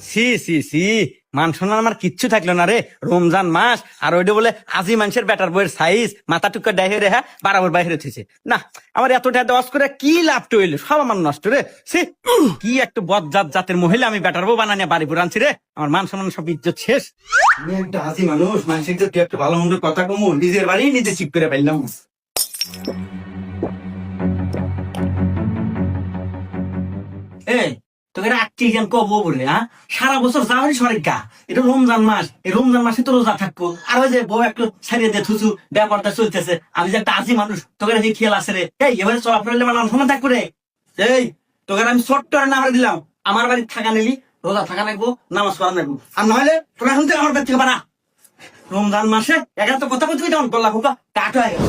C C C, মান সম্মান আমার কিচ্ছু থাকলো না রে। রমজান মাস আর ওইটা বলে আজি মানুষের বেটার বইয়ের সাইজ মাথা টুকা ডাইহে রে, হ্যাঁ বারাবর বাইরে থইছে না। আমার এত টাকা দশ করে কি লাভ টইল, সব আমার নষ্ট রে। সি, কি একটা বদজাত জাতের মহিলা আমি বেটার বউ বানানিয়া বাড়ি পুর আনছি রে। আমার মান সম্মান সব ইজ্জত শেষ। আমি একটা আজি মানুষ, মানুষের যে একটু ভালো মন্দ কথা কমু, নিজের বাড়ি নিজে ঠিক করে পাইলাম। এই তোকে রাখছি কেন কবো বলে, হ্যাঁ সারা বছর যাওয়ারই সরেকা, এটা রমজান মাস, এই রমজান মাসে তো রোজা থাকবো। আর ওই যে বউ একটু ছাড়িয়ে দিয়ে থুসু ব্যাপারটা চলতেছে, আমি যে একটা আজি মানুষ, তোকে রেখে খেয়াল আছে রে। এই এবারে চলাফেরা আমার সময় থাকবো রে। এই তোকে আমি ছোট্ট না হারে দিলাম, আমার বাড়ি থাকা নিলি, রোজা থাকা লাগবো, নামাজ পড়া লাগবো, আর নইলে তোরা এখন থেকে আমার বাড়ি থেকে বাড়া। রমজান মাসে একা তো কথা বলতে যেমন গল্লা ফুকা কাট হয়ে গেল।